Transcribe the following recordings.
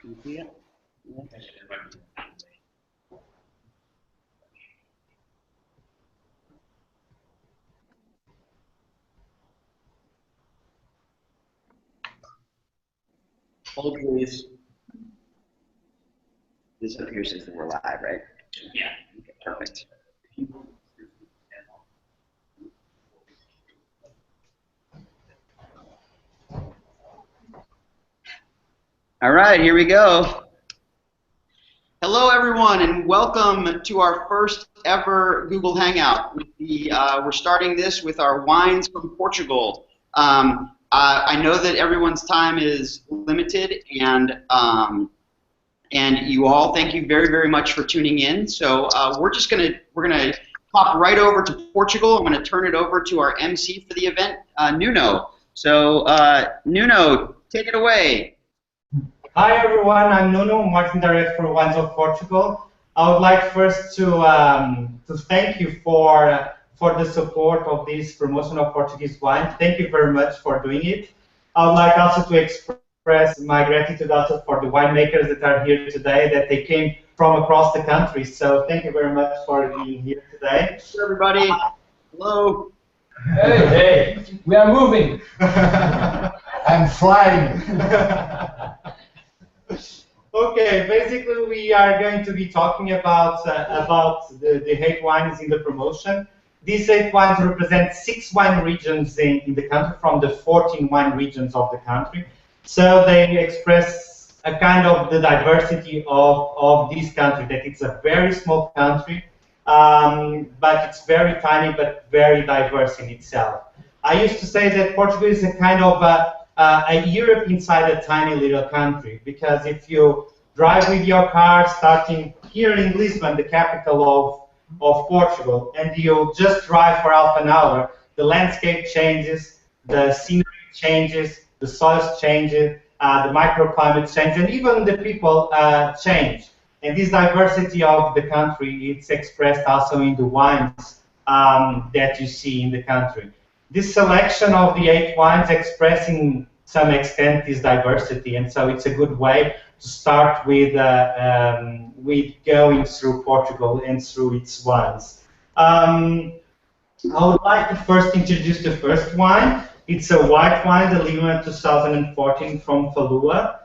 You see it? Yeah. Hold, please. This appears as if we're live, right? Yeah. Okay, perfect. All right, here we go. Hello, everyone, and welcome to our first ever Google Hangout. We're starting this with our Wines from Portugal. I know that everyone's time is limited, and you all, thank you very, very much for tuning in. So we're gonna pop right over to Portugal. I'm gonna turn it over to our MC for the event, Nuno. So Nuno, take it away. Hi everyone, I'm Nuno, Marketing Director for Wines of Portugal. I would like first to thank you for the support of this promotion of Portuguese wine. Thank you very much for doing it. I would like also to express my gratitude also for the winemakers that are here today, that they came from across the country. So thank you very much for being here today. Hello, everybody. Hello. Hey, we are moving. I'm flying. Okay, basically we are going to be talking about the 8 wines in the promotion. These 8 wines represent 6 wine regions in the country from the 14 wine regions of the country. So they express a kind of the diversity of this country, that it's a very small country, but it's very tiny but very diverse in itself. I used to say that Portugal is a kind of a Europe inside a tiny little country, because if you drive with your car starting here in Lisbon, the capital of Portugal, and you just drive for half an hour, the landscape changes, the scenery changes, the soils changes, the microclimate changes, and even the people change. And this diversity of the country, it's expressed also in the wines that you see in the country. This selection of the 8 wines expressing some extent this diversity, and so it's a good way to start with going through Portugal and through its wines. I would like to first introduce the first wine. It's a white wine, the Lima 2014 from Falua.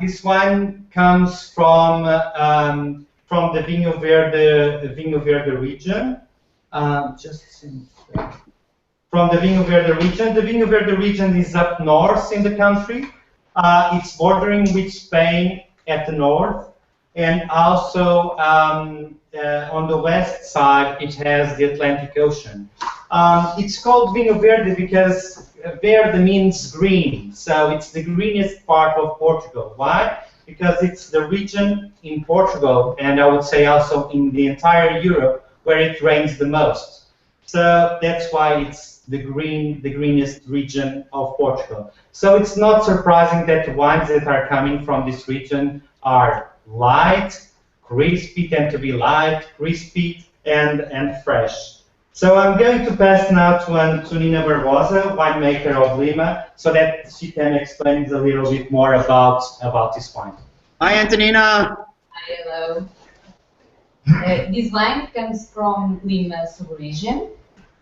This wine comes from the Vinho Verde region. From the Vinho Verde region. The Vinho Verde region is up north in the country. It's bordering with Spain at the north, and also on the west side it has the Atlantic Ocean. It's called Vinho Verde because verde means green, so it's the greenest part of Portugal. Why? Because it's the region in Portugal, and I would say also in the entire Europe, where it rains the most. So that's why it's the greenest region of Portugal. So it's not surprising that the wines that are coming from this region are light, crispy, tend to be light, crispy, and fresh. So I'm going to pass now to Antonina Barbosa, winemaker of Lima, so that she can explain a little bit more about this wine. Hi, Antonina. Hi, hello. This wine comes from Lima sub-region,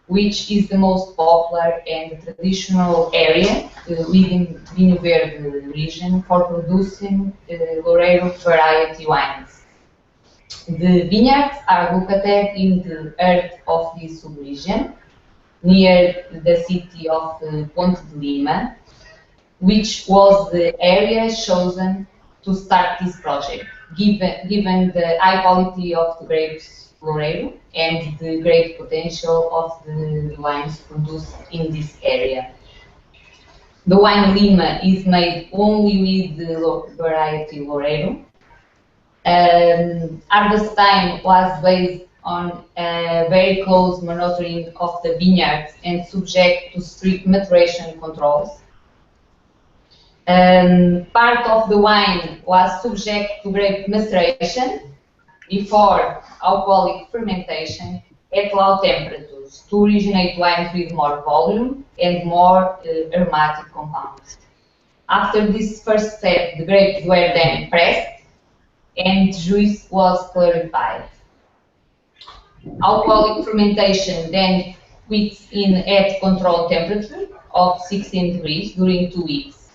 which is the most popular and traditional area within Vinho Verde region for producing Loureiro variety wines. The vineyards are located in the heart of this sub-region, near the city of Ponte de Lima, which was the area chosen to start this project, given the high quality of the grapes Loureiro and the great potential of the wines produced in this area. The wine Lima is made only with the variety Loureiro. Harvest time was based on a very close monitoring of the vineyards and subject to strict maturation controls. Part of the wine was subject to grape maceration before alcoholic fermentation at low temperatures to originate wines with more volume and more aromatic compounds. After this first step, the grapes were then pressed and juice was clarified. Alcoholic fermentation then quits in at controlled temperature of 16 degrees during 2 weeks.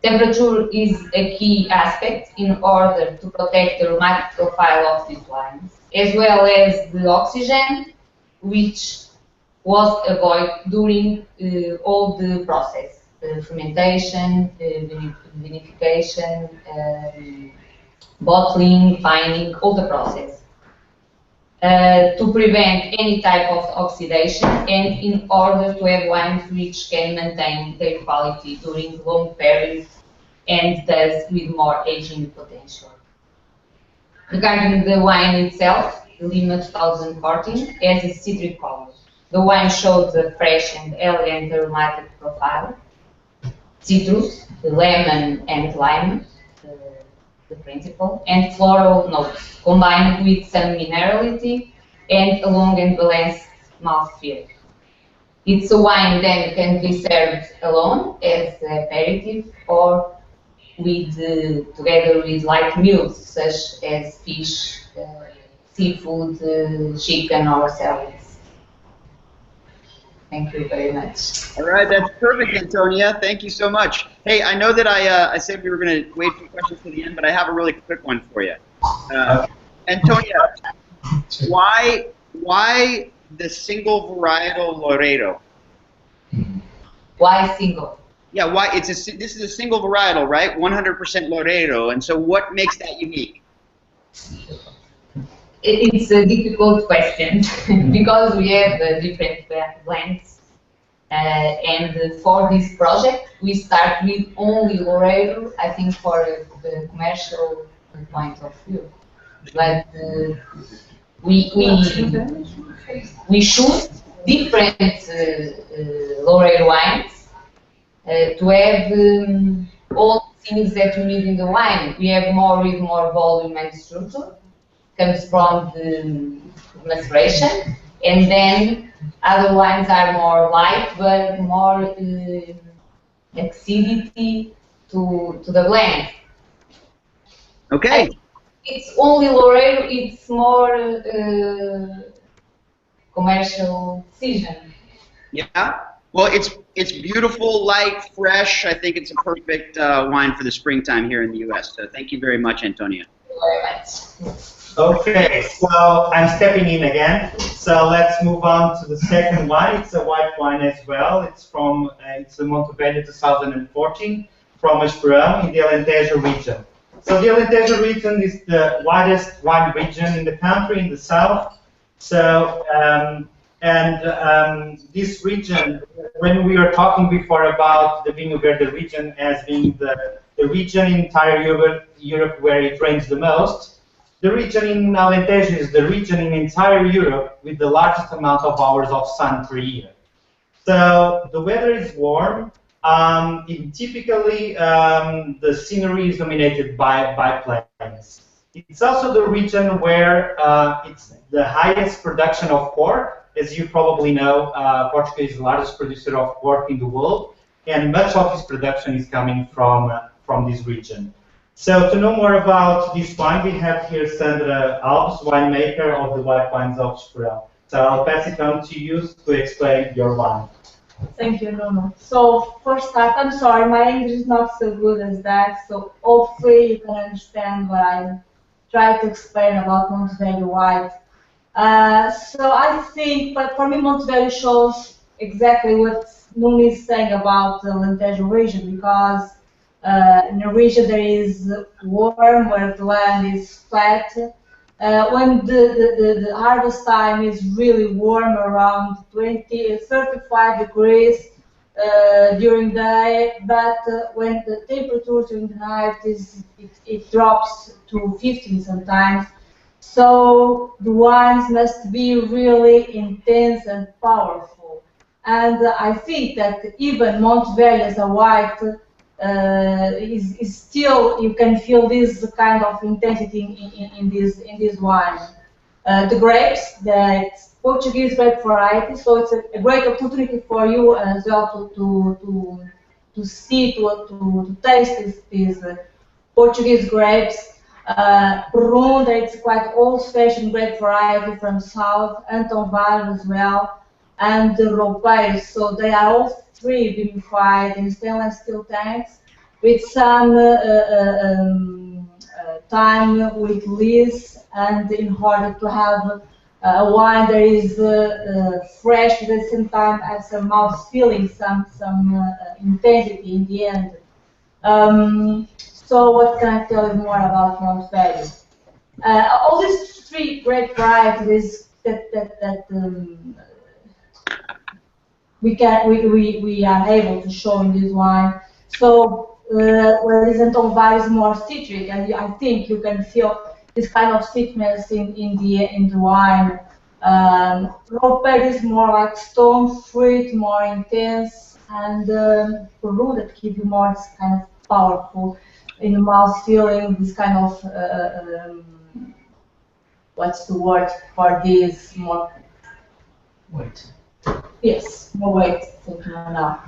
Temperature is a key aspect in order to protect the aromatic profile of these wines, as well as the oxygen, which was avoided during all the process, fermentation, vinification, bottling, fining, all the process. To prevent any type of oxidation and in order to have wines which can maintain their quality during long periods and thus with more aging potential. Regarding the wine itself, the Lima 2014 has a citric color. The wine shows a fresh and elegant aromatic profile, citrus, lemon and lime, the principal, and floral notes, combined with some minerality and a long and balanced mouthfeel. It's a wine that can be served alone as aperitif or with, together with light meals such as fish, seafood, chicken or salads. Thank you very much. All right, that's perfect, Antonia. Thank you so much. Hey, I know that I said we were going to wait for questions to the end, but I have a really quick one for you. Antonia, why the single varietal Loreto? Why single? Yeah, why? This is a single varietal, right? 100% Loreto, and so what makes that unique? It's a difficult question because we have different blends, and for this project we start with only Loreto, I think for the commercial point of view. But we choose different Loreto wines to have all things that we need in the wine. We have more with more volume and structure. Comes from the maceration, and then other wines are more light but more acidity to the blend. Okay. It's only Loreto, it's more commercial decision. Yeah. Well, it's beautiful, light, fresh. I think it's a perfect wine for the springtime here in the U.S. So thank you very much, Antonia. Thank you very much. Okay, so I'm stepping in again. So let's move on to the second wine. It's a white wine as well. It's from it's the Monteverde 2014 from Esperão in the Alentejo region. So the Alentejo region is the widest wine region in the country, in the south. So this region, when we were talking before about the Vinho Verde region as being the region in entire Europe where it rains the most, the region in Alentejo is the region in entire Europe with the largest amount of hours of sun per year. So the weather is warm. Typically, the scenery is dominated by plains. It's also the region where it's the highest production of pork. As you probably know, Portugal is the largest producer of pork in the world, and much of its production is coming from this region. So to know more about this wine, we have here Sandra Alves, winemaker of the White Wines of Esperão. So I'll pass it on to you to explain your wine. Thank you, Nuno. So first start, I'm sorry, my English is not so good as that, so hopefully you can understand what I try to explain about Monteverde White. So I think, but for me, Monteverde shows exactly what Nuno is saying about the Alentejo region, because in the region there is warm, where the land is flat. When the harvest time is really warm, around 35 degrees during the day, but when the temperature during the night it drops to 15 sometimes. So the wines must be really intense and powerful. And I think that even Monteverde as a white is still, you can feel this kind of intensity in this wine. The grapes, that's Portuguese grape variety, so it's a great opportunity for you as well see, to taste these Portuguese grapes. Perunda, it's quite old-fashioned grape variety from south, and Tombar as well, and the Roupeiro. So they are all three vinified in stainless steel tanks with some time with lees, and in order to have a wine that is fresh at the same time has some mouth feeling, some intensity in the end. So what can I tell you more about mouth value? All these three great varieties that we are able to show in this wine. So whereas Tomvar is more citric, and I think you can feel this kind of sweetness in the wine. Roupeiro is more like stone fruit, more intense, and Peru that give you more this kind of powerful in the mouth feeling, this kind of what's the word for this more? Wait. Yes, more weight. Thinking now.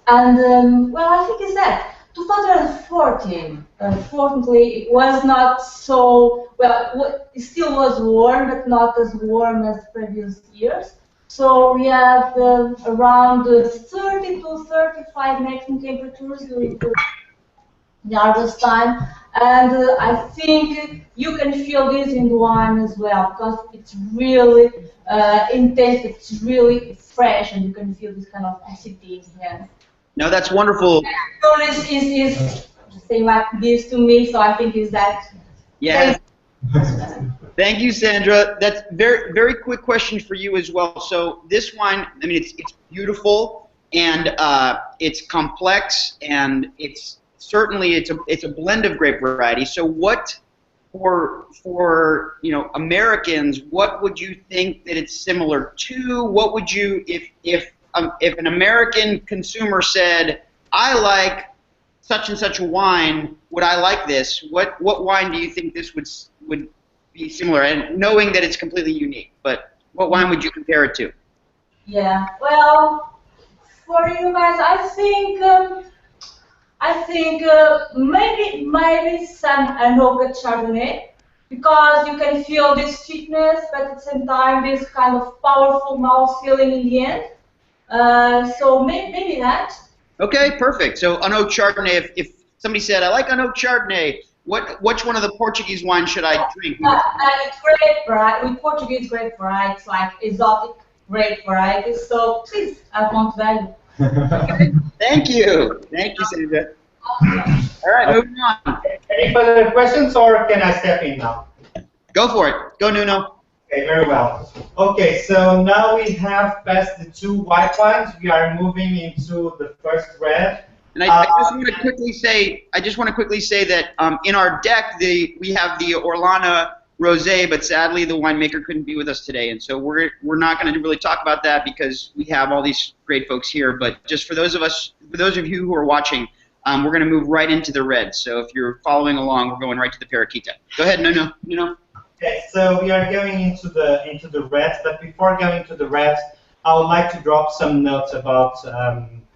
Well, I think it's that 2014. Unfortunately, it was not so well. It still was warm, but not as warm as previous years. So we have around 30 to 35 maximum temperatures during the harvest time, and I think you can feel this in the wine as well, because it's really intense, it's really fresh, and you can feel this kind of acidity in the end. No, that's wonderful. Tourist is saying like this to me, so I think is that. Yes. Thank you, Sandra. That's very quick question for you as well. So this wine, I mean, it's beautiful, and it's complex, and it's certainly it's a blend of grape variety. So what for Americans, what would you think that it's similar to? What would you if an American consumer said, I like such and such a wine, would I like this? What wine do you think this would be similar? And knowing that it's completely unique, but what wine would you compare it to? Yeah, well, for you guys, I think maybe some Anoka Chardonnay, because you can feel this sweetness, but at the same time this kind of powerful mouth feeling in the end. So maybe that. Okay, perfect. So unoaked Chardonnay. If somebody said, I like unoaked Chardonnay, which one of the Portuguese wines should I drink? It's grape variety, with Portuguese grape varieties, like exotic grape varieties. So please, I want value. Thank you, Sandra. All right, moving on. Any further questions, or can I step in now? Go for it. Go, Nuno. Okay, very well. Okay, so now we have passed the two white wines. We are moving into the first red. And I just want to quickly say that in our deck we have the Orlana Rosé, but sadly the winemaker couldn't be with us today, and so we're not going to really talk about that because we have all these great folks here. But just for those of you who are watching, we're going to move right into the red. So if you're following along, we're going right to the Paraquita. Go ahead, Nuno. Okay, so we are going into the reds, but before going to the reds, I would like to drop some notes about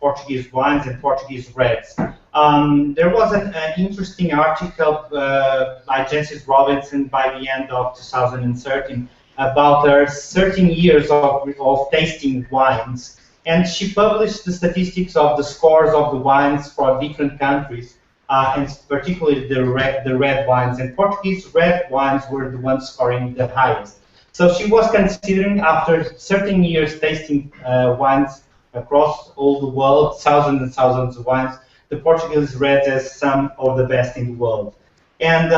Portuguese wines and Portuguese reds. There was an interesting article by Jancis Robinson by the end of 2013 about her 13 years of tasting wines, and she published the statistics of the scores of the wines for different countries. And particularly the red wines, and Portuguese red wines were the ones scoring the highest. So she was considering, after 13 years tasting wines across all the world, thousands and thousands of wines, the Portuguese reds as some of the best in the world. And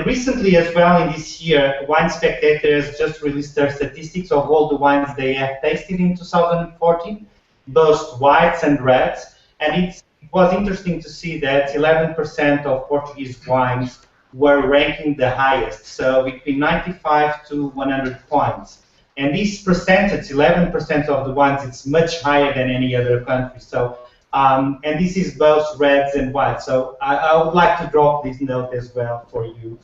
recently as well, in this year, Wine Spectator has just released their statistics of all the wines they have tasted in 2014, both whites and reds, and it was interesting to see that 11% of Portuguese wines were ranking the highest, so between 95 to 100 points. And this percentage, 11% of the wines, it's much higher than any other country. So, and this is both reds and whites. So I would like to drop this note as well for you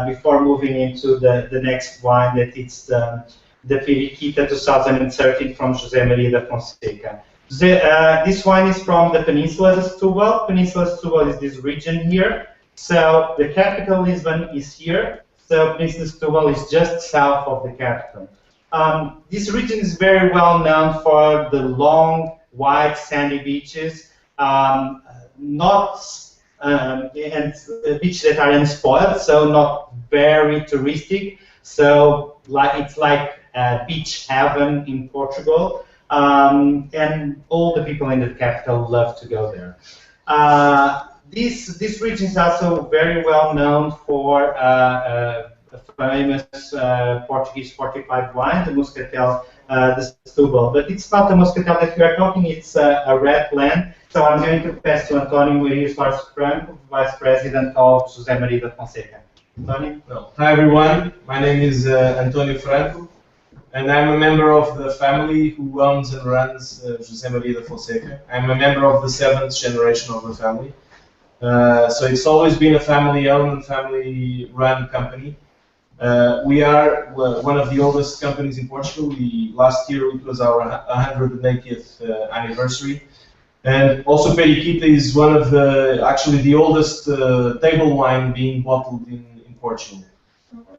before moving into the next wine, that it's the Periquita 2013 from José Maria da Fonseca. This wine is from the Peninsula de Setúbal. Peninsula de Setúbal is this region here. So the capital Lisbon is here. So Peninsula de Setúbal is just south of the capital. This region is very well known for the long, wide, sandy beaches, and beaches that are unspoiled, so not very touristic. So it's like a beach haven in Portugal. And all the people in the capital love to go there. This region is also very well known for a famous Portuguese fortified wine, the Moscatel de Setúbal. But it's not the Moscatel that we are talking, it's a red blend. So I'm going to pass to António Murias Franco, Vice President of José Maria da Fonseca. António? No. Hi everyone, my name is António Franco, and I'm a member of the family who owns and runs José Maria da Fonseca. I'm a member of the 7th generation of the family. So it's always been a family-owned and family-run company. We are one of the oldest companies in Portugal. Last year it was our 180th anniversary. And also Periquita is one of actually the oldest table wine being bottled in Portugal.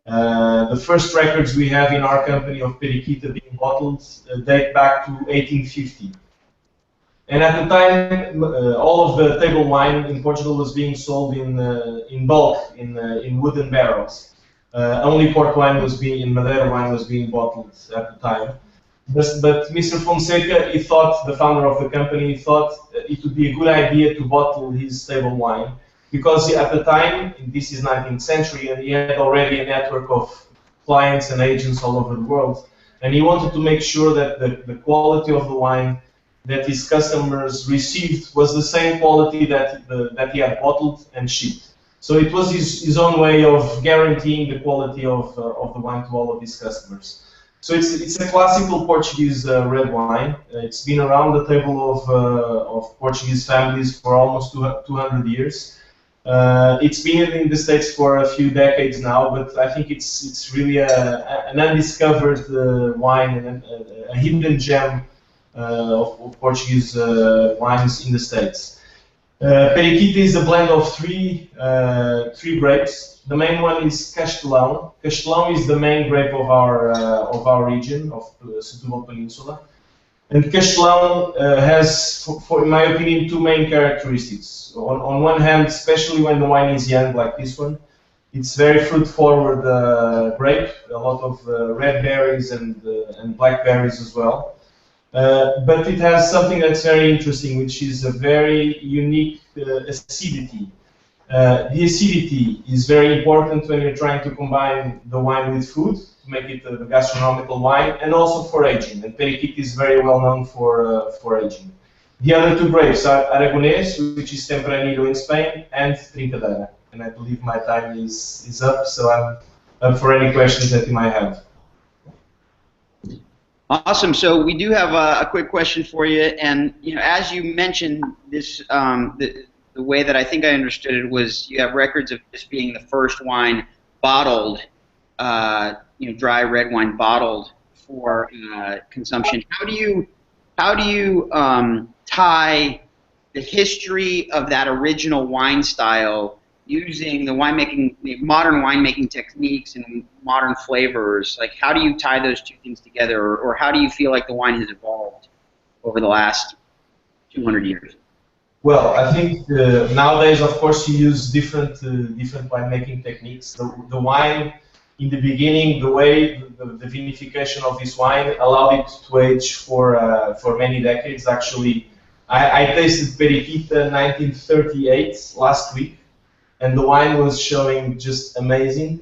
The first records we have in our company of Periquita being bottled date back to 1850. And at the time, all of the table wine in Portugal was being sold in bulk, in wooden barrels. Only port wine was being, Madeira wine was being bottled at the time. But Mr. Fonseca, the founder of the company, thought it would be a good idea to bottle his table wine, because at the time, this is 19th century, and he had already a network of clients and agents all over the world, and he wanted to make sure that the quality of the wine that his customers received was the same quality that he had bottled and shipped. So it was his own way of guaranteeing the quality of the wine to all of his customers. So it's a classical Portuguese red wine. It's been around the table of Portuguese families for almost 200 years. It's been in the States for a few decades now, but I think it's really an undiscovered wine and a hidden gem of Portuguese wines in the States. Periquita is a blend of three grapes. The main one is Castelão. Castelão is the main grape of our region, of the Setúbal Peninsula. And Castelão has, in my opinion, two main characteristics. On one hand, especially when the wine is young, like this one, it's very fruit-forward grape, a lot of red berries and blackberries as well. But it has something that's very interesting, which is a very unique acidity. The acidity is very important when you're trying to combine the wine with food, to make it a gastronomical wine, and also for aging. And Periquita is very well known for aging. The other two grapes are Aragonés, which is Tempranillo in Spain, and Trincadeira. And I believe my time is up, so I'm up for any questions that you might have. Awesome. So we do have a quick question for you, and as you mentioned, this the way that I think I understood it was you have records of this being the first wine bottled, dry red wine bottled for consumption. How do you tie the history of that original wine style using the modern winemaking techniques and modern flavors? Like, how do you tie those two things together, or how do you feel like the wine has evolved over the last 200 years? Well, I think nowadays, of course, you use different winemaking techniques. The wine, in the beginning, the way the vinification of this wine allowed it to age for many decades. Actually, I tasted Periquita 1938 last week, and the wine was showing just amazing.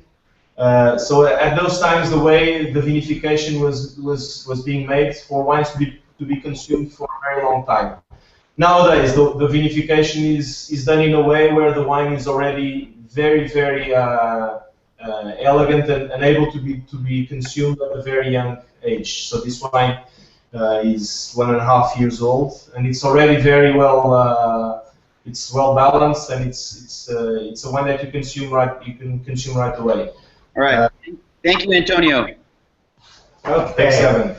So at those times, the way the vinification was being made for wines to be consumed for a very long time. Nowadays, the vinification is done in a way where the wine is already very, very elegant and able to be consumed at a very young age. So this wine is 1.5 years old, and it's already very well. It's well balanced, and it's a wine that you can consume right away. All right. Thank you, Antonio. Okay. Thanks, Devon.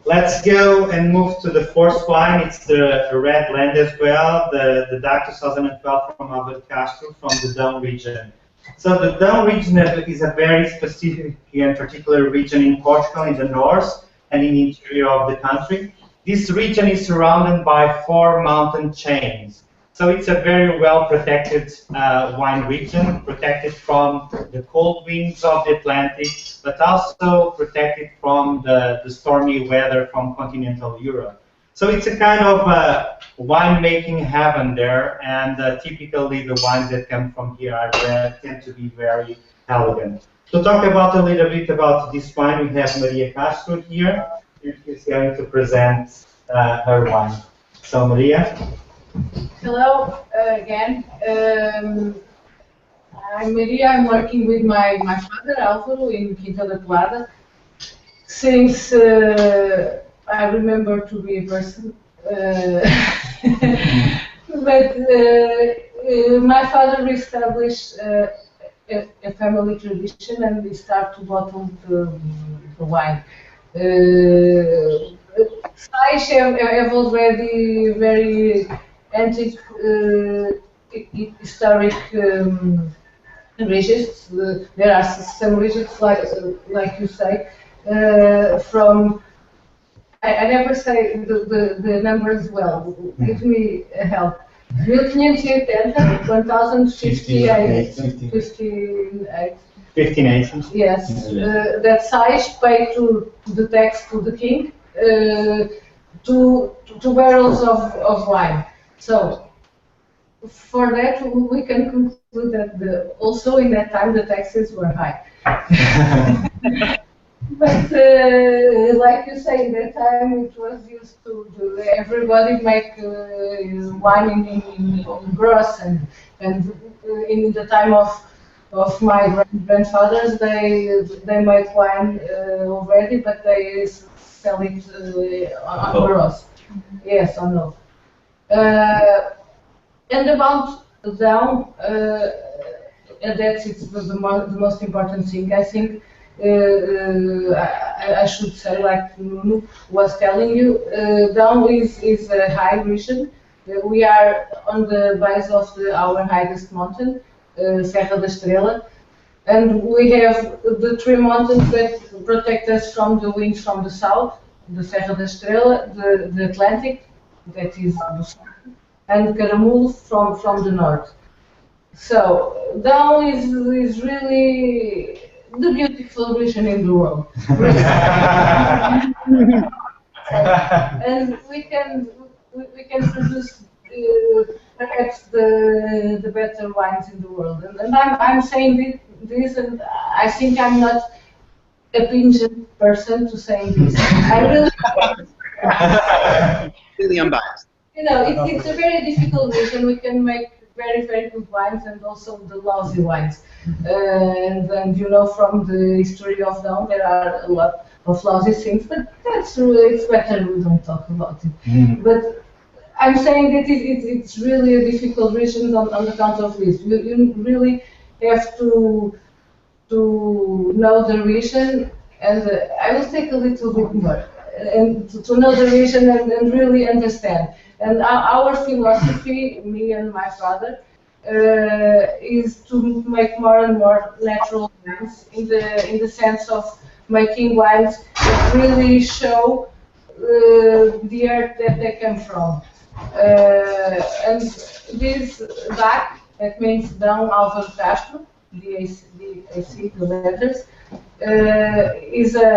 let's go and move to the fourth wine. It's the red blend as well, the DAC 2012 from Alves Castro from the Dão region. So the Dão region is a very specific and particular region in Portugal, in the north and in the interior of the country. This region is surrounded by 4 mountain chains. So it's a very well protected wine region, protected from the cold winds of the Atlantic, but also protected from the stormy weather from continental Europe. So it's a kind of winemaking heaven there, and typically the wines that come from here tend to be very elegant. To talk about a little bit about this wine, we have Maria Castro here, and she's going to present her wine. So Maria. Hello again. I'm Maria. I'm working with my father, Álvaro, in Quinta da Pelada. Since I remember to be a person. But my father established a family tradition, and we start to bottle the wine. Sais have already very antique historic regions. There are some regions, like you say, from. I never say the numbers well. Give me help. 1580, 1058, 1580. Yes, that size paid to the tax to the king, 2 barrels of wine. So, for that, we can conclude that also in that time the taxes were high. But like you say, in that time it was used to everybody make wine in gross, and in the time of my grandfathers they make wine already, but they sell it on gross. Yes or no? And about Dão, that's the most important thing, I think. I should say, like Nuno was telling you, Dão is a high region. We are on the base of our highest mountain, Serra da Estrela, and we have the 3 mountains that protect us from the winds from the south, the Serra da Estrela, the Atlantic, that is the south, and Caramulo from the north. So Dão is really the beautiful region in the world. And we can produce perhaps the better wines in the world. And I'm saying this, and I think I'm not a pungent person to say this. I really Completely unbiased. You know, it's a very difficult region. We can make very, very good wines and also the lousy wines. And you know, from the history of Dão, there are a lot of lousy things, but it's better we don't talk about it. But I'm saying that it's really a difficult region on account of this. You really have to know the region, and I will take a little bit more, and to know the region and really understand. And our philosophy, me and my father, is to make more and more natural wines in the sense of making wines that really show the earth that they come from. And this DAC, that means Dão Alves Castro, DAC, the letters, is a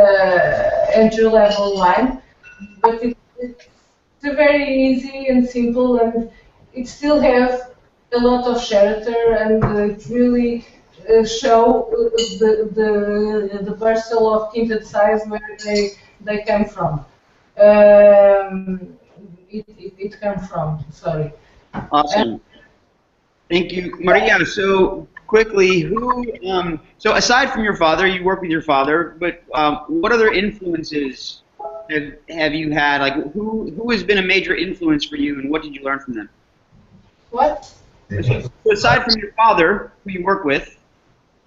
entry-level wine, but it's very easy and simple, and it still has a lot of character, and it really show the parcel of tinted size where they come from. It comes from. Sorry. Awesome. Thank you, Maria. So quickly, so aside from your father, you work with your father, but what other influences have you had? Like, who has been a major influence for you, and what did you learn from them? What? So aside from your father, who you work with,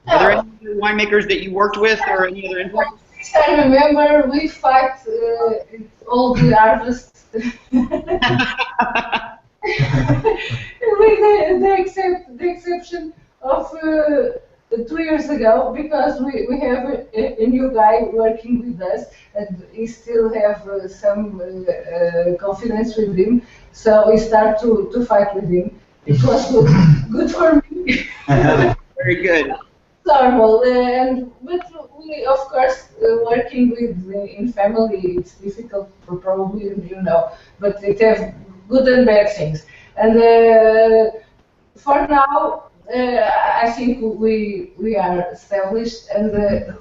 are there any other winemakers that you worked with, or any other influences? I remember we fight all the harvest with the exception of 2 years ago, because we have a new guy working with us, and we still have some confidence with him, so we start to fight with him. It was good for me. Very good. Normal, but we, of course, working with in family, it's difficult, probably you know, but it has good and bad things. And for now, I think we are established. And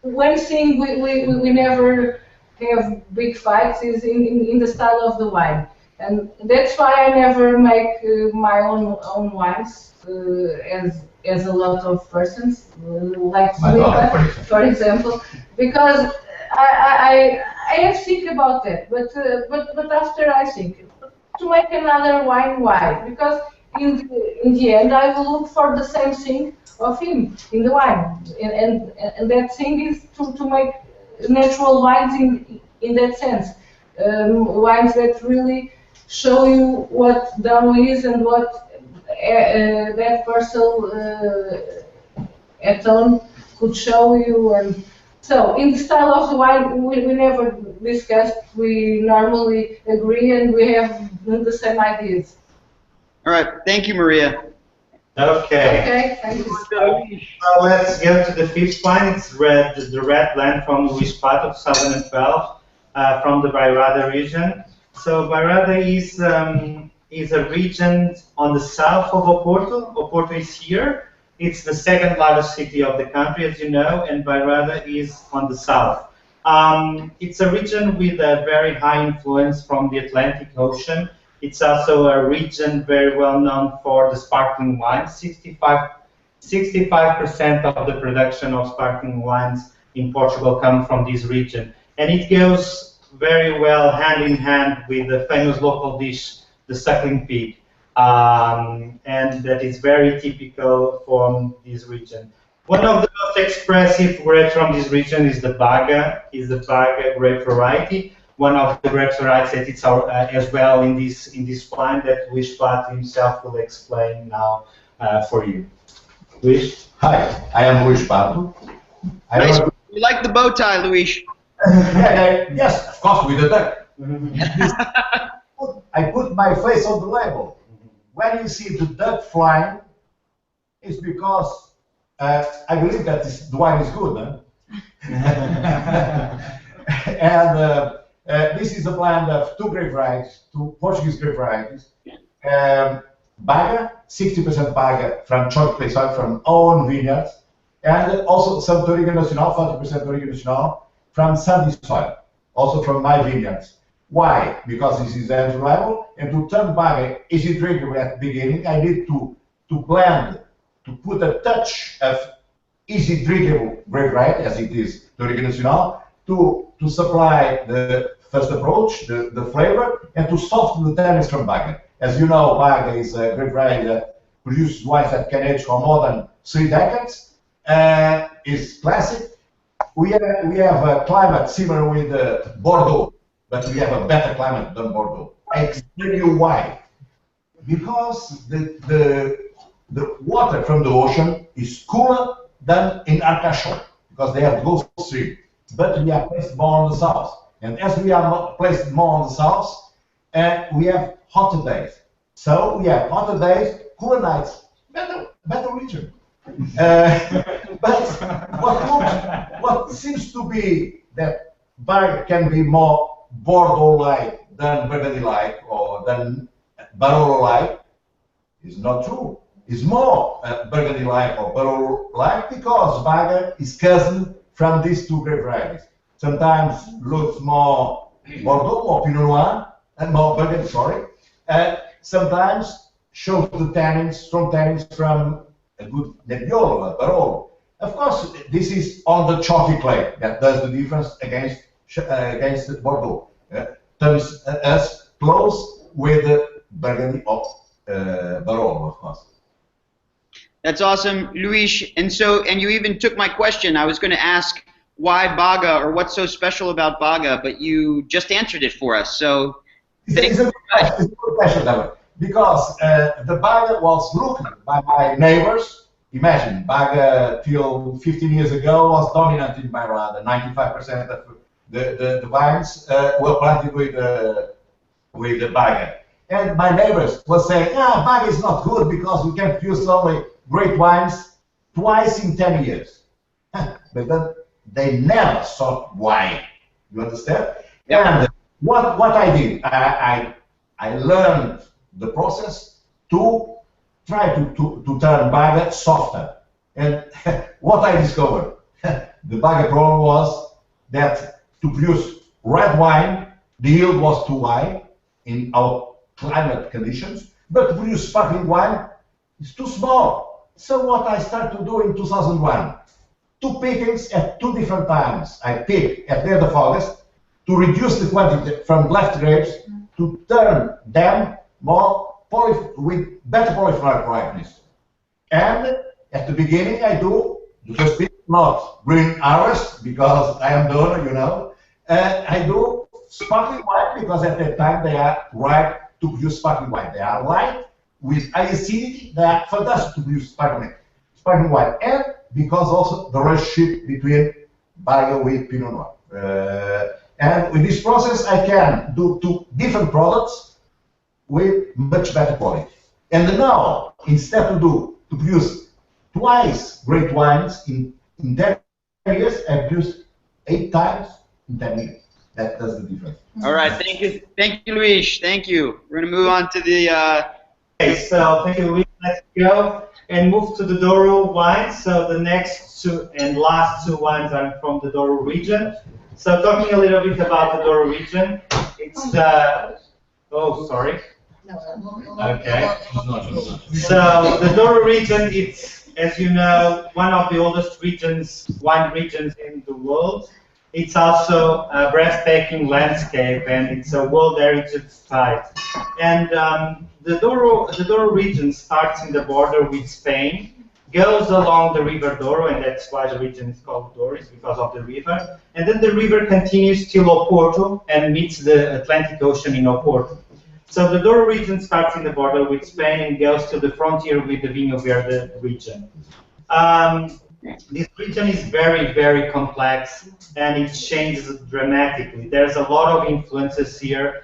one thing we never have big fights is in the style of the wine, and that's why I never make my own wines as a lot of persons like Felipe, for example, because I have think about that, but after I think to make another wine, why? Because in the end I will look for the same thing of him in the wine, and that thing is to make natural wines in that sense, wines that really show you what Dano is and what that person at home could show you. And so in the style of the wine we never discussed, we normally agree and we have the same ideas. All right. Thank you, Maria. Okay. Okay, thank you. So let's go to the fifth wine. It's the red blend from Luís Pato 2012 from the Bairrada region. So Bairrada is a region on the south of Oporto. Oporto is here. It's the second largest city of the country, as you know, and Bairrada is on the south. It's a region with a very high influence from the Atlantic Ocean. It's also a region very well known for the sparkling wines. 65% of the production of sparkling wines in Portugal come from this region. And it goes very well hand in hand with the famous local dish, the suckling pig, and that is very typical from this region. One of the most expressive grapes from this region is the Baga, grape variety. One of the grape varieties that it's as well in this wine that Luís Pato himself will explain now for you. Luís? Hi, I am Luís Pato. Nice. You like the bow tie, Luís? Yes, of course, with the duck. I put my face on the label. When you see the duck flying, it's because I believe that the wine is good. And this is a blend of two grape varieties, two Portuguese grape varieties. Baga, 60% Baga from chocolate soil from own vineyards, and also some Touriga Nacional, 40% Touriga Nacional from sandy soil, also from my vineyards. Why? Because this is entry level, and to turn Baga easy drinkable at the beginning, I need to blend, to put a touch of easy drinkable grape variety, as it is Touriga Nacional, to supply the first approach, the flavor, and to soften the tannins from Baga. As you know, Baga is a grape variety that produces wines that can age for more than 3 decades. It's classic. We have a climate similar with Bordeaux, but we have a better climate than Bordeaux. I explain you why. Because the water from the ocean is cooler than in Arcachon, because they have Gulf Stream. But we are placed more on the south. And as we are placed more on the south, we have hotter days. So we have hotter days, cooler nights, better region. But what seems to be that Baga can be more Bordeaux-like than Burgundy-like or than Barolo-like is not true. It's more Burgundy-like or Barolo-like because Baga is cousin from these two grape varieties. Sometimes looks more Bordeaux, more Pinot Noir, and more Burgundy, sorry. Sometimes shows the tannins, strong tannins from a good Nebbiolo, a Barolo. Of course, this is on the chalky clay that does the difference against Bordeaux. Turns us close with the Burgundy of Barolo, of course. That's awesome, Luís. And you even took my question. I was going to ask, why Baga or what's so special about Baga, but you just answered it for us. So It's a good question, Devon, because the Baga was looked by my neighbors. Imagine, Baga till 15 years ago was dominant in Beirut. 95% of the vines were planted with the Baga. And my neighbors were saying, Baga is not good because we can produce only great wines twice in 10 years. But then they never saw why. You understand? Yep. And what I did, I learned the process to try to turn Baga softer. And what I discovered, the Baga problem was that to produce red wine, the yield was too high in our climate conditions, but to produce sparkling wine is too small. So what I started to do in 2001, 2 pickings at 2 different times. I pick at the end of August to reduce the quantity from left grapes to turn them more with better polyphenolic ripeness. And at the beginning I do the first pick, not green harvest because I am the owner, you know. I do sparkling wine because at that time they are ripe to produce sparkling wine. They are light with high acidity. They are fantastic to produce sparkling wine, and because also the relationship between Baga with Pinot Noir. And with this process, I can do 2 different products with much better quality. And now, instead to produce twice great wines in 10 years, I produce 8 times in 10 years. That's the difference. All right, thank you, Luis. Thank you. We're going to move on to the. Okay, so thank you, Luis. Let's go and move to the Douro wines. So the next 2 and last 2 wines are from the Douro region. So talking a little bit about the Douro region, it's the. Oh, sorry. Okay. So the Douro region, it's, as you know, one of the oldest wine regions in the world. It's also a breathtaking landscape, and it's a World Heritage Site. And the Douro region starts in the border with Spain, goes along the River Douro, and that's why the region is called Douro, is because of the river. And then the river continues till Oporto and meets the Atlantic Ocean in Oporto. So the Douro region starts in the border with Spain and goes to the frontier with the Vinho Verde region. This region is very, very complex, and it changes dramatically. There's a lot of influences here,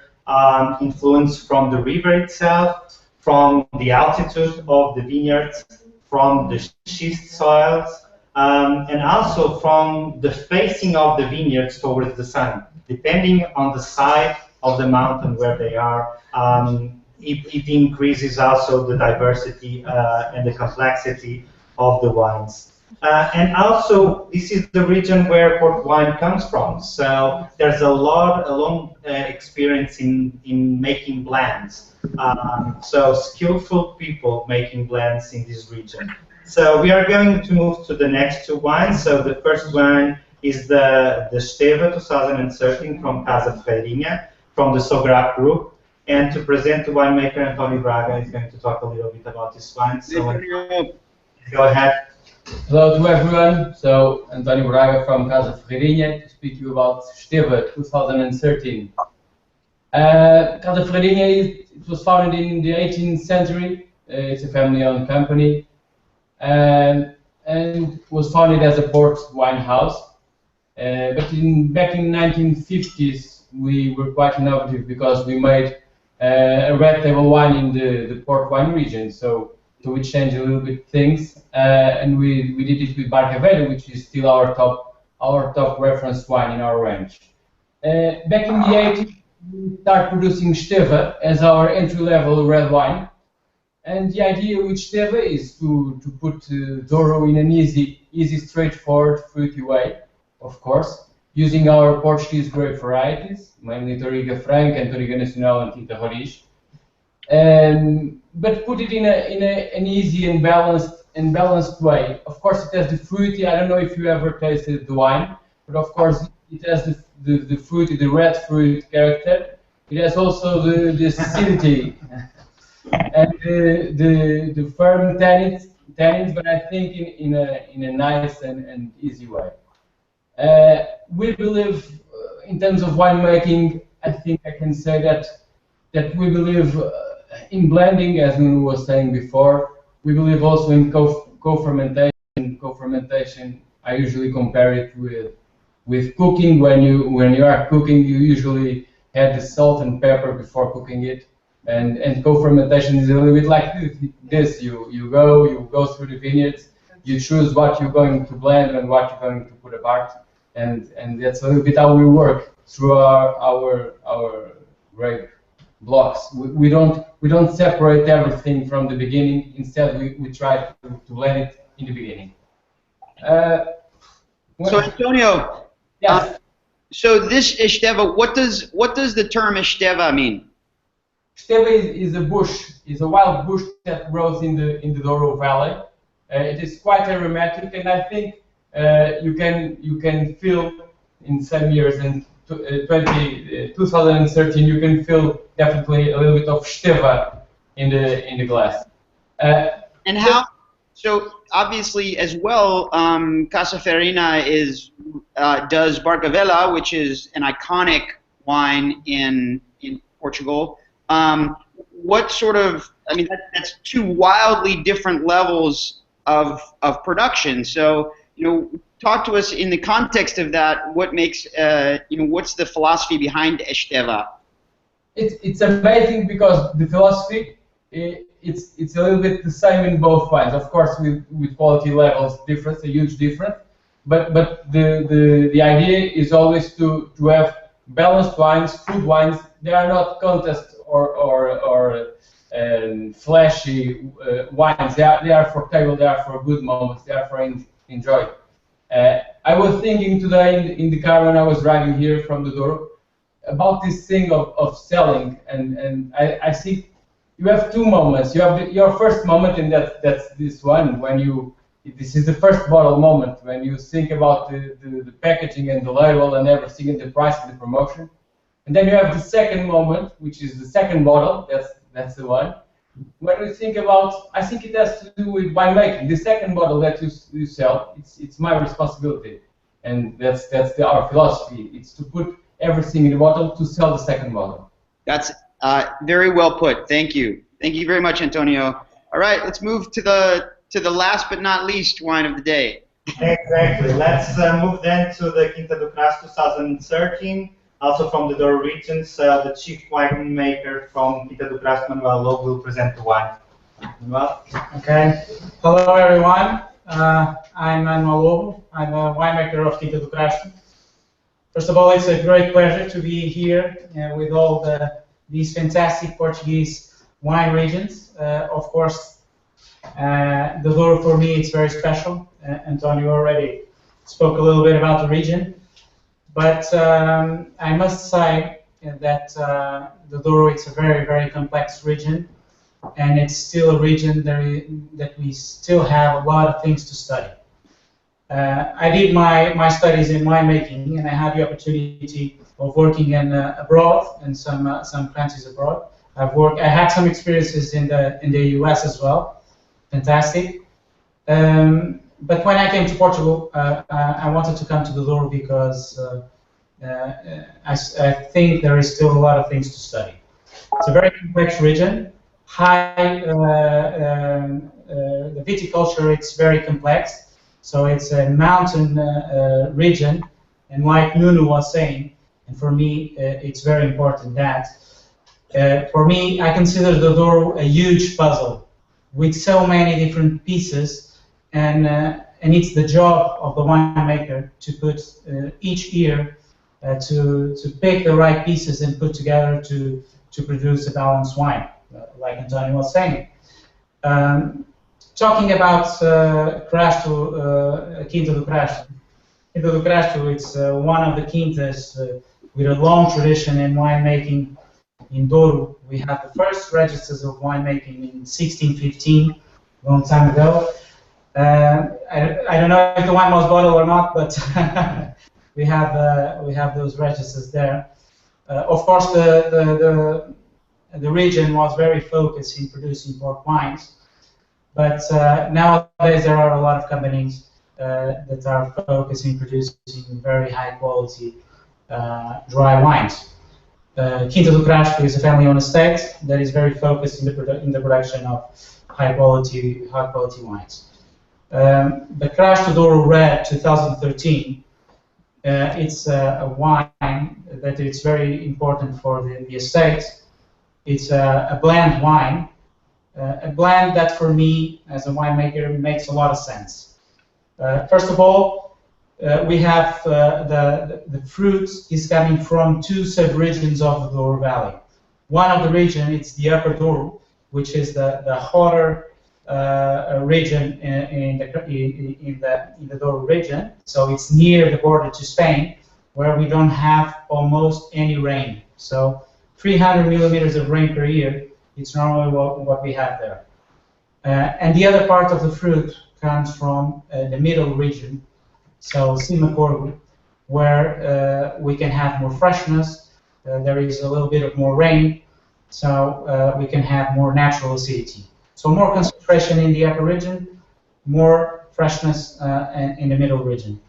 influence from the river itself, from the altitude of the vineyards, from the schist soils, and also from the facing of the vineyards towards the sun. Depending on the side of the mountain where they are, it increases also the diversity and the complexity of the wines. And also, this is the region where port wine comes from. So there's a long experience in making blends. So skillful people making blends in this region. So we are going to move to the next 2 wines. So the first wine is the Esteva 2013 from Casa Ferreirinha, from the Sograp group. And to present the winemaker, António Braga is going to talk a little bit about this wine. So go ahead. Hello to everyone. So António Braga from Casa Ferreirinha to speak to you about Esteva 2013. Casa Ferreirinha, it was founded in the 18th century. It's a family-owned company, and was founded as a port wine house. But back in 1950s, we were quite innovative because we made a red table wine in the port wine region. So we changed a little bit things, and we did it with Barca Velha, which is still our top reference wine in our range. Back in the 80s, we started producing Esteva as our entry-level red wine, and the idea with Esteva is to put Douro in an easy, straightforward, fruity way, of course, using our Portuguese grape varieties, mainly Touriga Franca and Touriga Nacional and Tinta Roriz. But put it in an easy and balanced way. Of course, it has the fruity. I don't know if you ever tasted the wine, but of course it has the fruity, the red fruit character. It has also the acidity and the firm tannins, but I think in a nice and easy way. We believe, in terms of winemaking, I think I can say that we believe in blending, as Nuno was saying before. We believe also in co-fermentation. Co-fermentation, I usually compare it with cooking. When you are cooking, you usually add the salt and pepper before cooking it. And co-fermentation is a little bit like this. You go through the vineyards, you choose what you're going to blend and what you're going to put apart, and that's a little bit how we work through our grape blocks. We don't separate everything from the beginning. Instead, we try to blend it in the beginning. So Antonio, yes. So this Esteva, what does the term Esteva mean? Esteva is a bush, is a wild bush that grows in the Douro Valley. It is quite aromatic, and I think you can feel in some years, in 2013, you can feel definitely a little bit of Esteva in the glass. And how? So obviously, as well, Casa Farina does Barcavela, which is an iconic wine in Portugal. What sort of? I mean, that's two wildly different levels of production. So talk to us in the context of that. What makes what's the philosophy behind Esteva? It's amazing because the philosophy. It's a little bit the same in both wines. Of course, with quality levels difference, a huge difference. But the idea is always to have balanced wines, food wines. They are not contest or flashy wines. They are for table. They are for good moments. They are for enjoy. I was thinking today in the car when I was driving here from the Douro about this thing of selling, and I think. You have two moments. You have your first moment, and that's this one when this is the first bottle moment when you think about the packaging and the label and everything and the price of the promotion. And then you have the second moment, which is the second bottle. That's the one. When we think about, I think it has to do with winemaking. The second bottle that you sell, it's my responsibility, and that's our philosophy. It's to put everything in the bottle to sell the second bottle. That's very well put. Thank you. Thank you very much, Antonio. All right, let's move to the last but not least wine of the day. Exactly. Let's move then to the Quinta do Crasso 2013, also from the Douro regions. The chief winemaker from Quinta do Crasso, Manuel Lobo, will present the wine. Manuel? Okay. Hello, everyone. I'm Manuel Lobo. I'm a winemaker of Quinta do Crasso. First of all, it's a great pleasure to be here with all these fantastic Portuguese wine regions. Of course, the Douro for me it's very special. Antonio already spoke a little bit about the region, but I must say that the Douro it's a very, very complex region, and it's still a region that we still have a lot of things to study. I did my studies in winemaking, and I had the opportunity of working abroad in some countries abroad. I had some experiences in the US as well, fantastic. But when I came to Portugal, I wanted to come to the Douro because I think there is still a lot of things to study. It's a very complex region. The viticulture it's very complex. So it's a mountain region, and like Nuno was saying, and for me it's very important that, for me I consider the Douro a huge puzzle with so many different pieces, and it's the job of the winemaker to put each year to pick the right pieces and put together to produce a balanced wine, like Antonio was saying. Talking about Quinta do Crasso. Quinta do Crasso, it's one of the quintas with a long tradition in winemaking in Douro. We have the first registers of winemaking in 1615, a long time ago. I don't know if the wine was bottled or not, but we have those registers there. Of course, the region was very focused in producing port wines. But nowadays there are a lot of companies that are focused in producing very high quality dry wines. Quinta do Crasto is a family-owned estate that is very focused in the production of high quality wines. The Crasto Douro Red 2013, it's a wine that is very important for the estate. It's a blend wine, a blend that for me as a winemaker makes a lot of sense. First of all, we have the fruit is coming from two sub-regions of the Douro Valley. One of the region, it's the Upper Douro, which is the hotter region in the Douro region. So it's near the border to Spain, where we don't have almost any rain. So 300 millimeters of rain per year, it's normally what we have there. And the other part of the fruit comes from the middle region, so Cima Corvo, where we can have more freshness. There is a little bit of more rain, so we can have more natural acidity. So more concentration in the upper region, more freshness in the middle region.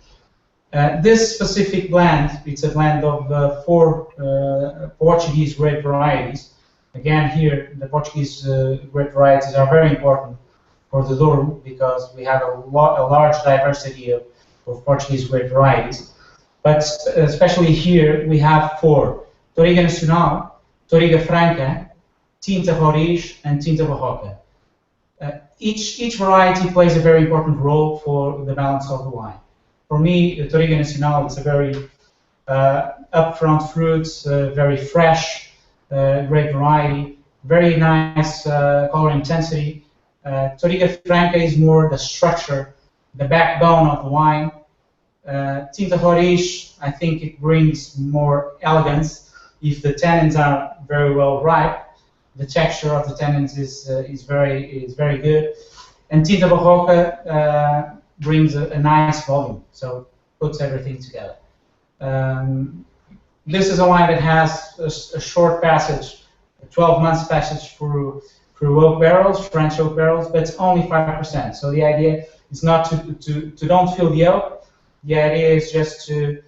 This specific blend, it's a blend of 4 Portuguese grape varieties. Again, here the Portuguese grape varieties are very important for the Douro because we have a large diversity of Portuguese grape varieties. But especially here we have 4: Touriga Nacional, Touriga Franca, Tinta Roriz, and Tinta Barroca. Each variety plays a very important role for the balance of the wine. For me, Touriga Nacional is a very upfront fruits, very fresh grape variety, very nice color intensity. Touriga Franca is more the structure, the backbone of the wine. Tinta Roriz, I think it brings more elegance if the tannins are very well ripe. The texture of the tannins is very good, and Tinta Barroca brings a nice volume, so puts everything together. This is a wine that has a short passage, a 12 months passage through oak barrels, French oak barrels, but it's only 5%. So the idea is not to don't fill the oak. The idea is just to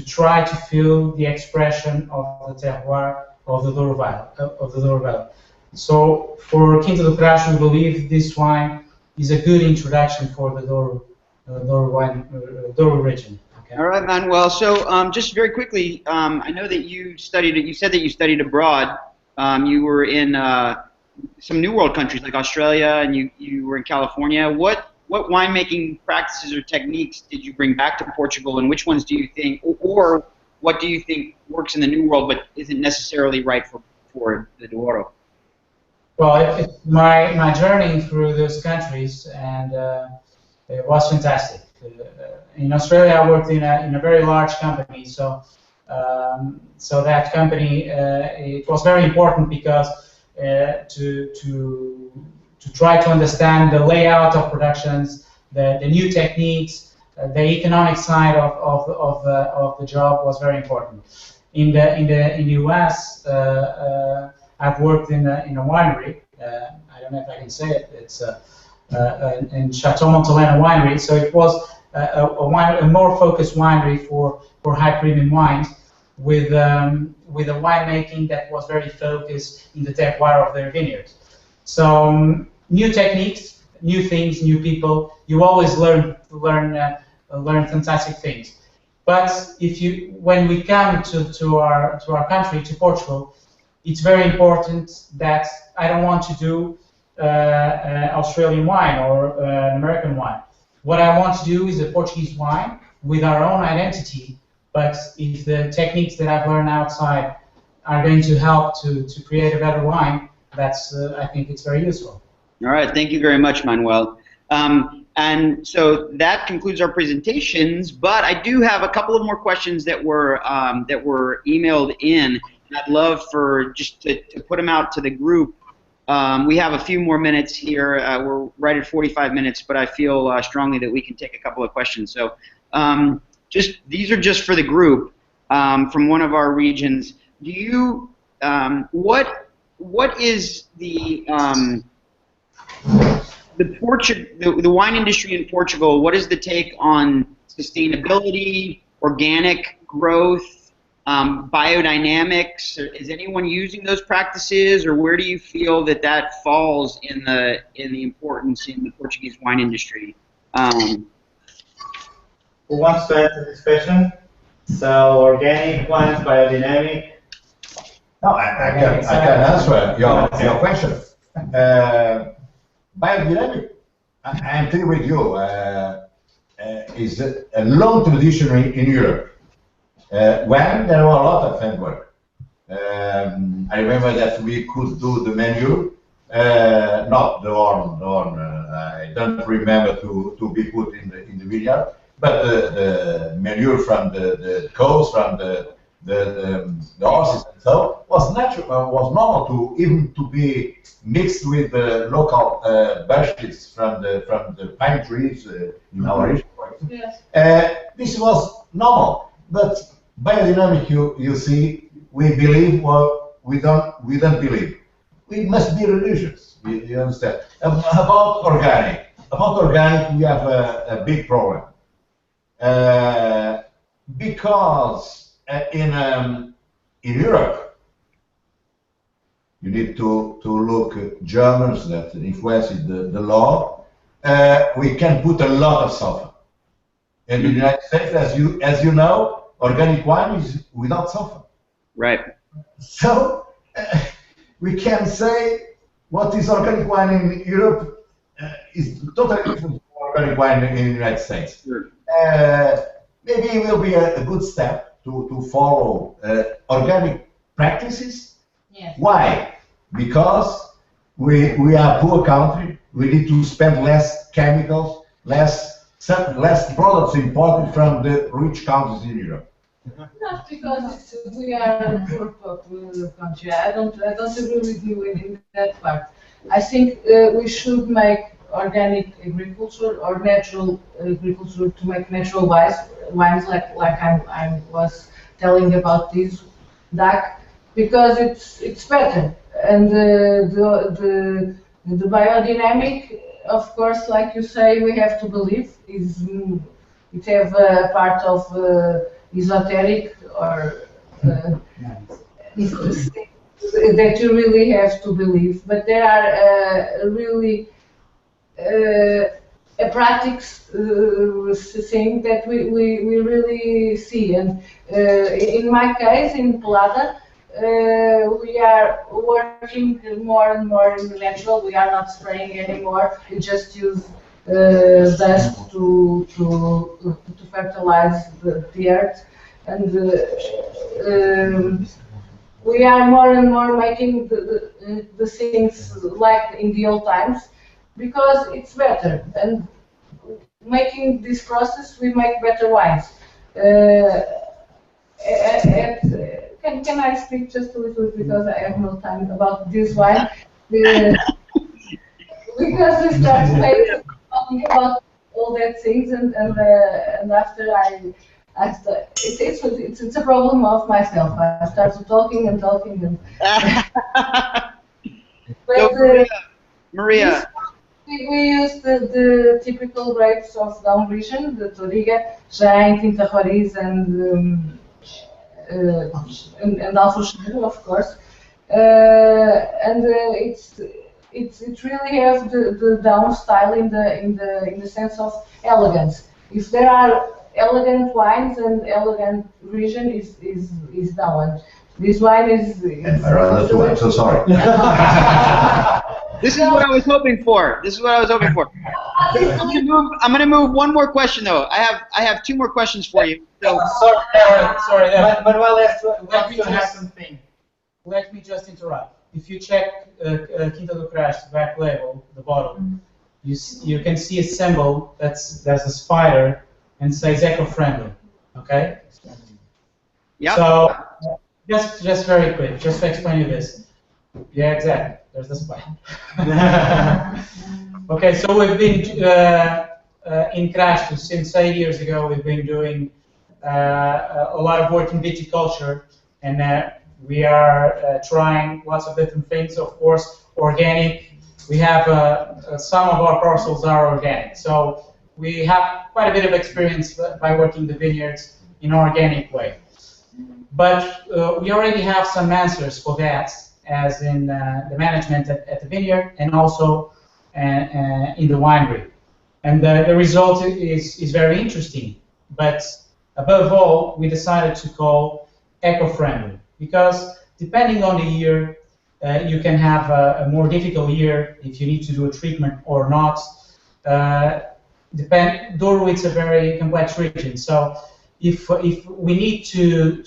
try to feel the expression of the terroir of the Douro Valley. So for Quinta do Crasto, we believe this wine is a good introduction for the Douro region. Okay. All right, Manuel. So just very quickly, I know that you studied. You said that you studied abroad. You were in some New World countries like Australia, and you were in California. What winemaking practices or techniques did you bring back to Portugal, and which ones do you think, or what do you think works in the New World but isn't necessarily right for the Douro? Well, my journey through those countries, and it was fantastic. In Australia, I worked in a very large company, so that company it was very important because to try to understand the layout of productions, the new techniques, the economic side of the job was very important. In the US, I've worked in a winery. I don't know if I can say it. It's in Chateau Montelena Winery. So it was a more focused winery for high premium wines, with a winemaking that was very focused in the terroir of their vineyards. So new techniques, new things, new people. You always learn fantastic things. But when we come to our country, to Portugal, it's very important that I don't want to do Australian wine or an American wine. What I want to do is a Portuguese wine with our own identity. But if the techniques that I've learned outside are going to help to create a better wine, that's I think it's very useful. All right, thank you very much, Manuel. And so that concludes our presentations. But I do have a couple of more questions that were emailed in. I'd love for just to put them out to the group. We have a few more minutes here. We're right at 45 minutes, but I feel strongly that we can take a couple of questions. So these are just for the group from one of our regions. Do you what is the the wine industry in Portugal, what is the take on sustainability, organic growth, biodynamics? Is anyone using those practices, or where do you feel that that falls in the importance in the Portuguese wine industry? Who wants to answer this question? So organic wines, biodynamic. No, I can answer your question. Biodynamic, I agree with you, is a long tradition in Europe. When there were a lot of handwork. I remember that we could do the menu, not the horn, I don't remember to be put in the vineyard, but the manure from the cows, from the horses, and so was natural, was normal to even to be mixed with the local bushes from the pine trees in our region. Yes. This was normal, but biodynamic, you see, we believe what we don't believe. We must be religious. You understand? About organic, we have a big problem because in Europe, you need to look at Germans that influenced the law. We can put a lot of sulfur. In the United States, as you know, organic wine is without sulfur. Right. So we can say what is organic wine in Europe is totally different from organic wine in the United States. Sure. Maybe it will be a good step to follow organic practices. Yes. Why? Because we are a poor country. We need to spend less chemicals, less products imported from the rich countries in Europe. Not because we are a poor country. I don't agree with you in that part. I think we should make organic agriculture or natural agriculture to make natural wines like I was telling about this DAC, because it's better. And the biodynamic, of course, like you say, we have to believe it have a part of esoteric or that you really have to believe. But there are really a practice thing that we really see. And in my case, in Pelada, we are working more and more in natural. We are not spraying anymore. We just use dust to fertilize the earth, and we are more and more making the things like in the old times, because it's better. And making this process, we make better wines. Can I speak just a little bit, because I have no time about this wine? Because we start talking about all that things, and after it's a problem of myself. I started talking and talking and. But, Maria. We use the typical grapes of down region, the Toriga, Jain, Tinta Roriz, and Alfrocheiro, of course, and it really has the down style in the sense of elegance. If there are elegant wines, and elegant region is down. This wine is. I'm so sorry. This is what I was hoping for. I'm gonna move one more question though. I have two more questions for you. So Sorry, Manuel has let to have something. me just interrupt. If you check Quinta do Crasto back label, the bottle, you can see a symbol there's a spider and says eco-friendly. Okay. yeah. So just very quick, just to explain you this. Yeah, exactly. There's the spider. Okay, so we've been in Crasto since 8 years ago. We've been doing a lot of work in viticulture, and we are trying lots of different things. Of course, organic we have some of our parcels are organic. So we have quite a bit of experience by working the vineyards in an organic way. But we already have some answers for that, as in the management at the vineyard and also in the winery. And the result is very interesting. But above all, we decided to call eco-friendly, because depending on the year, you can have a more difficult year if you need to do a treatment or not. Douro is a very complex region, so if we need to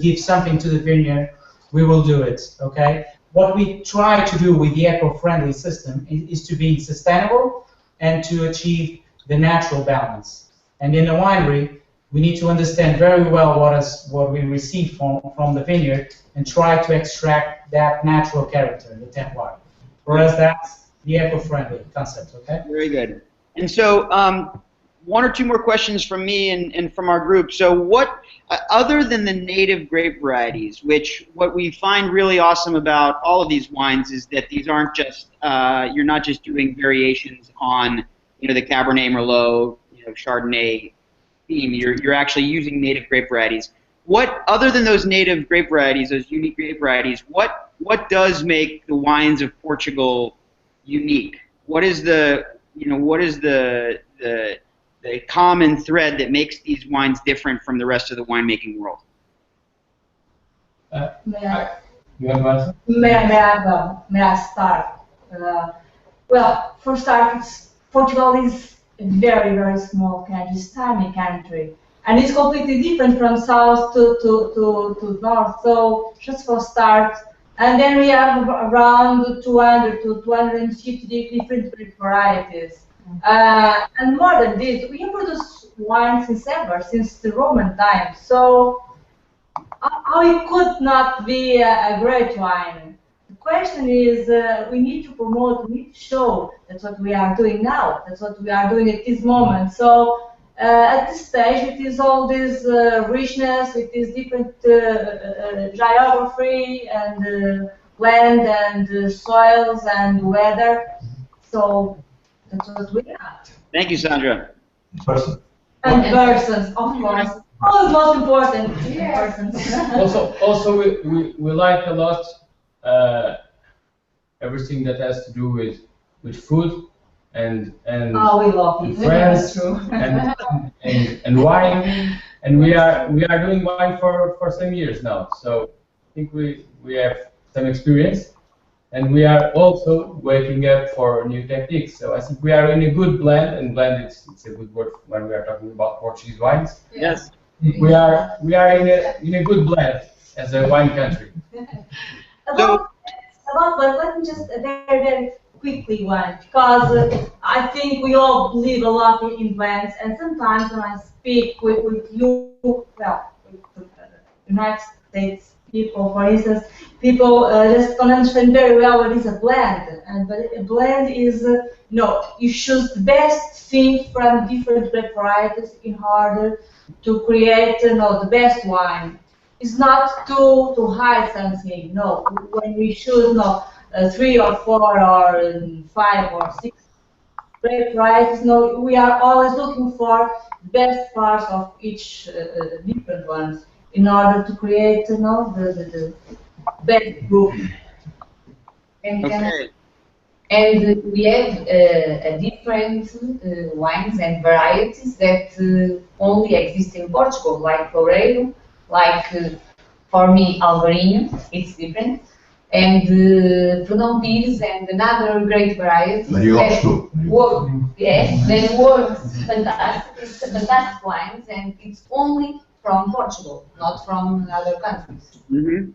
give something to the vineyard, we will do it. Okay. What we try to do with the eco-friendly system is to be sustainable and to achieve the natural balance. And in the winery, we need to understand very well what we receive from the vineyard and try to extract that natural character, the terroir. For us, that's the eco-friendly concept. Okay. Very good. And so, one or two more questions from me and from our group. So what, other than the native grape varieties, which what we find really awesome about all of these wines is that these aren't just, you're not just doing variations on, the Cabernet Merlot, Chardonnay theme. You're actually using native grape varieties. What, other than those native grape varieties, those unique grape varieties, what does make the wines of Portugal unique? What is the common thread that makes these wines different from the rest of the winemaking world? May I start? Well, for starters, Portugal is a very, very small country, it's a tiny country, and it's completely different from south to north. So just for start, and then we have around 200 to 250 different varieties. And more than this, we have produced wine since the Roman times. So how it could not be a great wine? The question is, we need to promote, we need to show. That's what we are doing now. That's what we are doing at this moment. So at this stage, it is all this richness, it is different geography and land and soils and weather. So that's what we are. Thank you, Sandra. Person. And persons, of course. Always most important. Yeah. Persons. also we like a lot everything that has to do with food and oh, we love it. friends and wine, and we are doing wine for some years now. So I think we have some experience. And we are also waking up for new techniques. So I think we are in a good blend, and blend it's a good word when we are talking about Portuguese wines. Yes. We are in a good blend as a wine country. About blend, let me just very, very quickly one, because I think we all believe a lot in blends, and sometimes when I speak with you, well, with the United States people, for instance, people just don't understand very well what is a blend. But a blend is, you choose the best thing from different grape varieties in order to create, the best wine. It's not to hide something. No, when we choose, 3 or 4 or 5 or 6 grape varieties, we are always looking for the best parts of each different ones, in order to create, the best group. Okay. And we have different wines and varieties that only exist in Portugal, like Loureiro, like for me Alvarinho, it's different, and Fernão Pires and another great variety. That works fantastic. It's fantastic wines, and it's only from Portugal, not from other countries. Mm-hmm.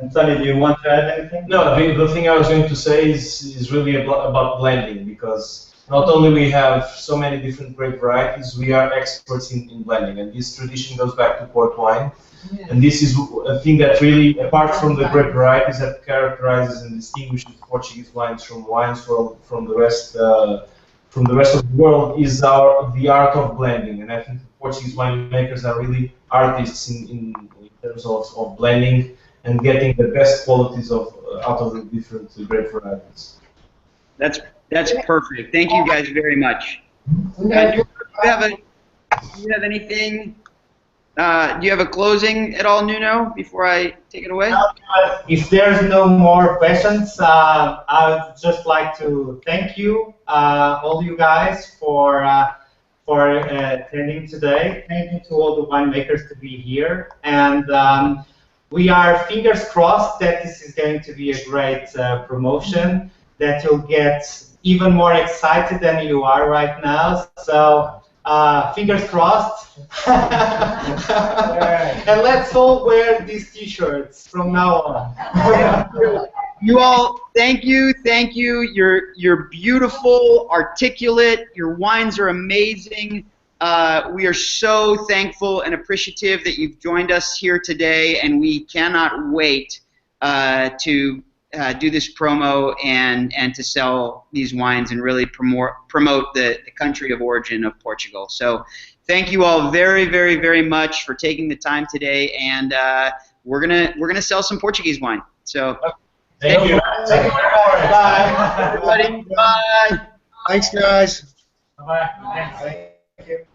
Antonio, do you want to add anything? No, the thing I was going to say is really about blending, because not only we have so many different grape varieties, we are experts in blending, and this tradition goes back to port wine. Yeah. And this is a thing that really, apart from the grape varieties, that characterizes and distinguishes Portuguese wines from the rest of the world, is the art of blending. And I think Portuguese winemakers are really artists in terms of blending and getting the best qualities out of the different grape varieties. That's perfect. Thank you guys very much. Do you have anything? Do you have a closing at all, Nuno, before I take it away? If there's no more questions, I would just like to thank you, all you guys, for attending today. Thank you to all the winemakers to be here, and we are fingers crossed that this is going to be a great promotion, that you'll get even more excited than you are right now. So fingers crossed. And let's all wear these t-shirts from now on. You all, thank you. You're beautiful, articulate. Your wines are amazing. We are so thankful and appreciative that you've joined us here today, and we cannot wait to do this promo and to sell these wines and really promote the country of origin of Portugal. So thank you all very, very, very much for taking the time today, and we're gonna sell some Portuguese wine. So Thank you. Thank you. bye, everybody. Bye. Thanks, guys. Bye-bye. Thank you.